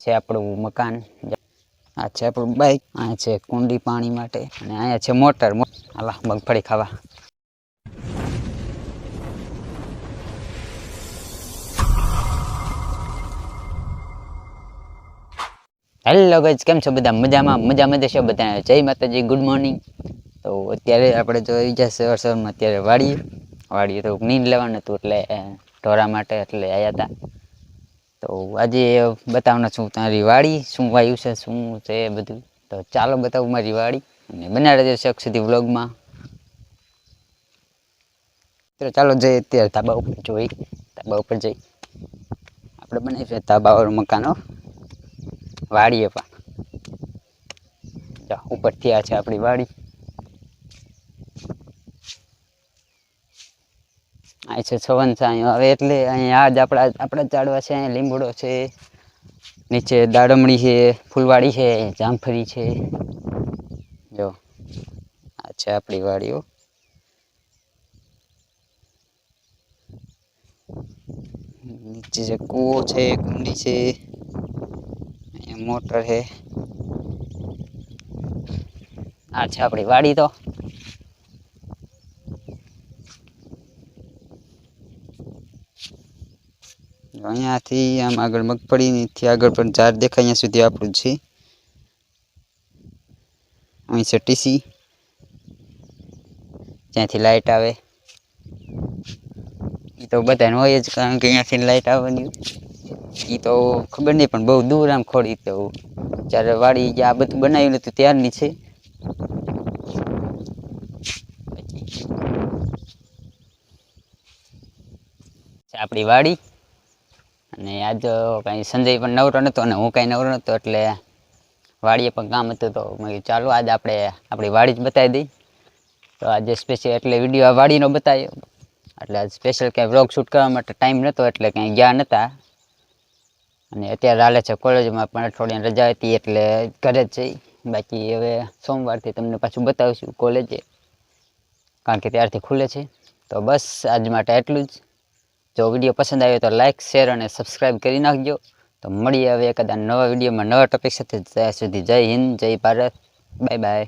છે આપણું મકાન, આ છે આપણું બાઈક, આ છે કુંડી પાણી માટે અને અહીંયા છે મોટર. હાલા મગફળી ખાવા. હેલો ગાઈસ, કેમ છો બધા? મજામાં દેશો બધા. જય માતાજી, ગુડ મોર્નિંગ. તો અત્યારે આપણે જો આવી ગયા સવારમાં અત્યારે વાડીએ તો નીંદ લેવાનું હતું એટલે ઢોરા માટે એટલે આવ્યા હતા. તો આજે બતાવવાનું છું તારી વાડી શું વાયુ છે, શું છે બધું. તો ચાલો બતાવું મારી વાડી અને બનાવી દેજો શેક સુધી વ્લોગમાં. તો ચાલો જઈએ અત્યારે ધાબા ઉપર જઈ આપણે બનાવીશું ધાબાવાળું મકાનો વાડીએ પણ ઉપરથી આ છે આપણી વાડી. અહીં છે છવન સાયો હવે એટલે અહીંયા આજ આપણા ઝાડવા છે. અહીંયા લીમડો છે, નીચે દાડમડી છે, ફૂલવાડી છે, જામફળી છે. જો આ છે આપણી વાડીઓ. નીચે છે કૂવો છે, કુંડી છે, અહીંયા મોટર છે. આ છે આપણી વાડી. તો અહીંયાથી આમ આગળ મગફળીથી આગળ પણ ઝાડ દેખાય અહીંયા સુધી આપણું છે. અહીં છે ટીસી, જ્યાંથી લાઇટ આવે. એ તો બધાને હોય જ, કારણ કે અહીંયાથી લાઇટ આવવાની. એ તો ખબર નહીં, પણ બહુ દૂર આમ ખોડી. તો જ્યારે વાડી આ બધું બનાવ્યું હતું ત્યારની છે. આપણી વાડી. અને આજ કાંઈ સંજય પણ નવરો નહોતો અને હું કાંઈ નવરો નહોતો એટલે વાડીએ પણ કામ હતું. તો મેં કીધું ચાલો આજે આપણે આપણી વાડી જ બતાવી દઈ. તો આજે સ્પેશિયલ એટલે વિડીયો આ વાડીનો બતાવ્યો. એટલે આજ સ્પેશિયલ ક્યાંય વ્લોગ શૂટ કરવા માટે ટાઈમ નહોતો એટલે ક્યાંય ગયા નહોતા. અને અત્યારે હાલે છે કોલેજમાં પણ અઠવાડિયાની રજા હતી એટલે ઘરે જ જઈ. બાકી હવે સોમવારથી તમને પાછું બતાવીશું કોલેજે, કારણ કે ત્યારથી ખુલે છે. તો બસ આજ માટે એટલું જ. જો વિડીયો પસંદ આવ્યો તો લાઇક, શેર અને સબસ્ક્રાઈબ કરી નાખજો. તો મળીએ હવે એકાદા નવા વિડીયોમાં નવા ટોપિક સાથે. ત્યાં સુધી જય હિન્દ, જય ભારત, બાય બાય.